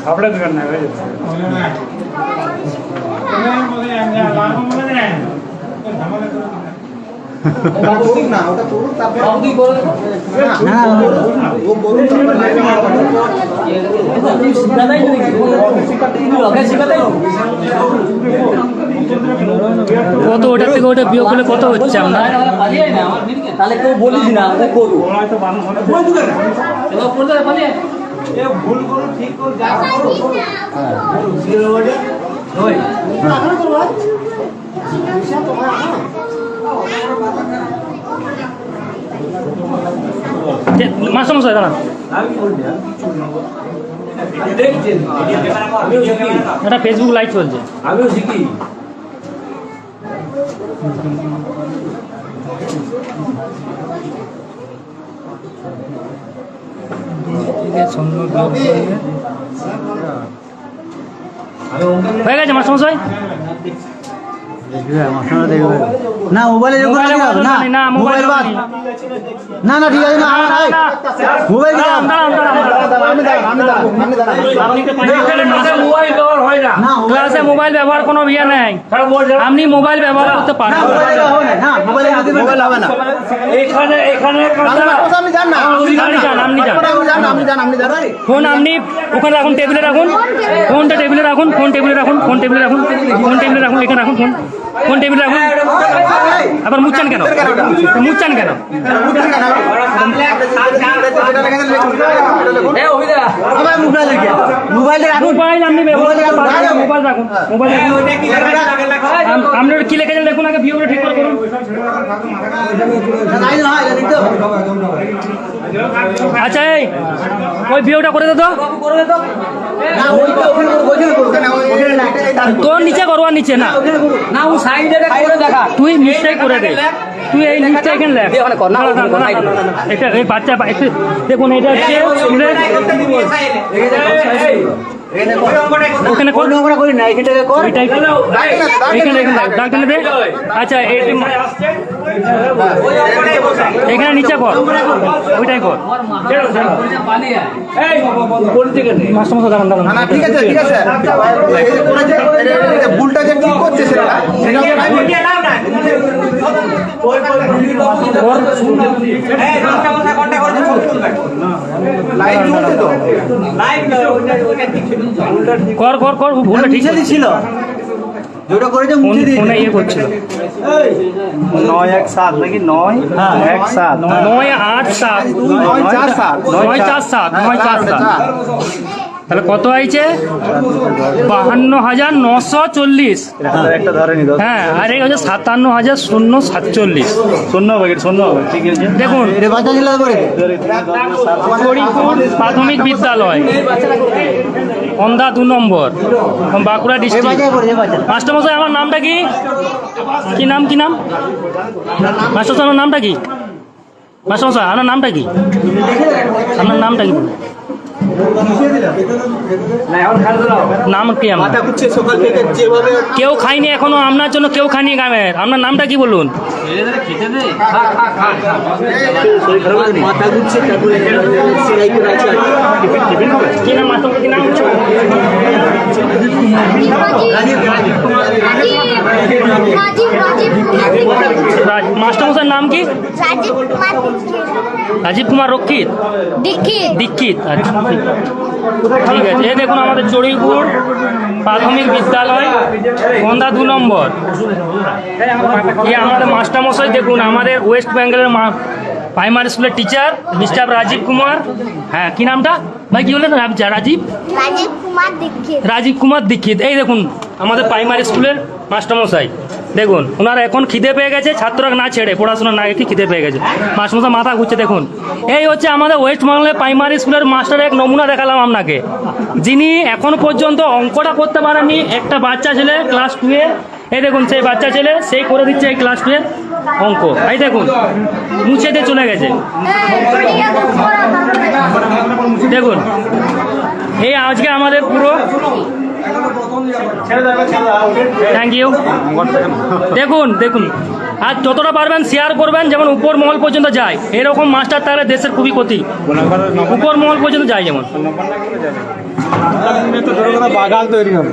आपल्या करना है কত ওটা থেকে ওটা বিয়োগ করলে কত হচ্ছে আমরা তাহলে কেউ বলিস না করবো ভুল করো ঠিক করো যা করো মাস্টারমশাই দাঁড়ান, এটা ফেসবুক লাইভ চলছে। আমিও শিখি। হয়ে গেছে মাস্টারমশাই? না মোবাইলে না মোবাইল না না ঠিক আছে না মোবাইল ক্লাসে মোবাইল ব্যবহার কোনো ইয়ে নেই, আপনি মোবাইল ব্যবহার করতে পারেন ফোন আপনি ওখানে রাখুন, টেবিলে রাখুন, ফোনটা টেবিলে রাখুন, ফোন টেবিলে রাখুন, ফোন টেবিলে রাখুন, ফোন টেবিলে রাখুন, এখানে রাখুন ফোন, ফোন টেবিলে রাখুন। আবার মুচ্ছেন কেন, মুচ্ছেন কেন? মোবাইল আপনি ব্যবহার মোবাইল রাখুন, মোবাইল আপনার কি লেখেছেন দেখুন, আগে ভিডিওটা ঠিক করে করুন। আচ্ছা এই ওই ভিডিওটা করে দে তো, তোর নিচে করো, আর নিচে না না ও সাইডে করে দেখা তুই নিচটাই করে দে, তুই এই নিচটা এখানে লেখ। এটা এই বাচ্চা একটু দেখুন, এটা হচ্ছে ওখানে করি না, এখানে দাগ টেনে দে। আচ্ছা এখানে নিচে কর, ওইটাই কর। মাস্টারমশাই দাঁড়ান দাঁড়ান, ঠিক আছে ঠিক আছে ভুলটা যে ঠিক করছে সেটা কর কর কর, ভুলটা ঠিক ছিল যেটা করেছে মুছে দিয়ে ফোনে ইয়ে করছিল। 917 নাকি 917 987 947 947 তাহলে কত হয়েছে? 52,940। একটা ধরে নি দাও। হ্যাঁ, আর এই হচ্ছে 57,047 শূন্য প্যাকেট শূন্য ঠিক আছে। দেখুন হরিপুর প্রাথমিক বিদ্যালয় অন্ধা 2 নম্বর, বাঁকুড়া ডিস্ট্রিক্ট। মাস্টারমশাই আমার নামটা কি? কি নাম কি নাম মাস্টারমশাই? আমার নামটা কি মাস্টারমশাই? আপনার নামটা কি? আপনার নামটা কি? নাম কি? কেউ খাইনি এখনো, আপনার জন্য কেউ খাইনি গ্রামের। আপনার নামটা কি বলুন? কি নাম মাস্টার? কি নাম? মাস্টারমশাইয়ের নাম কি? রাজীব কুমার রক্ষিত দীক্ষিত। আচ্ছা ঠিক আছে। এই দেখুন আমাদের চড়িপুর প্রাথমিক বিদ্যালয় সন্ধ্যা 2 নম্বর। এই আমাদের মাস্টারমশাই দেখুন, আমাদের ওয়েস্ট বেঙ্গলের প্রাইমারি স্কুলের টিচার মিস্টার রাজীব কুমার। হ্যাঁ, কি নামটা ভাই? কি বললেন? রাজীব কুমার দীক্ষিত। এই দেখুন আমাদের প্রাইমারি স্কুলের মাস্টারমশাই। দেখুন ওনারা এখন খিদে পেয়ে গেছে, ছাত্ররা না ছেড়ে পড়াশোনা না রেখে খিদে পেয়ে গেছে। মাস্টারমশাই মাথা ঘুরছে। দেখুন এই হচ্ছে আমাদের ওয়েস্ট বেঙ্গলের প্রাইমারি স্কুলের মাস্টারের এক নমুনা দেখালাম আপনাকে, যিনি এখন পর্যন্ত অঙ্কটা করতে পারেননি। একটা বাচ্চা ছেলে ক্লাস 2-এ, এই দেখুন সেই বাচ্চা ছেলে সেই করে দিচ্ছে এই ক্লাস 2-এর অঙ্ক। এই দেখুন মুছে দিয়ে চলে গেছে। দেখুন এই আজকে আমাদের পুরো থ্যাংক ইউ। দেখুন দেখুন আর যতটা পারবেন শেয়ার করবেন, যেমন উপর মহল পর্যন্ত যায়। এরকম মাস্টার তাহলে দেশের খুবই ক্ষতি, উপর মহল পর্যন্ত যায় যেমন। বাগাল তৈরি হবে।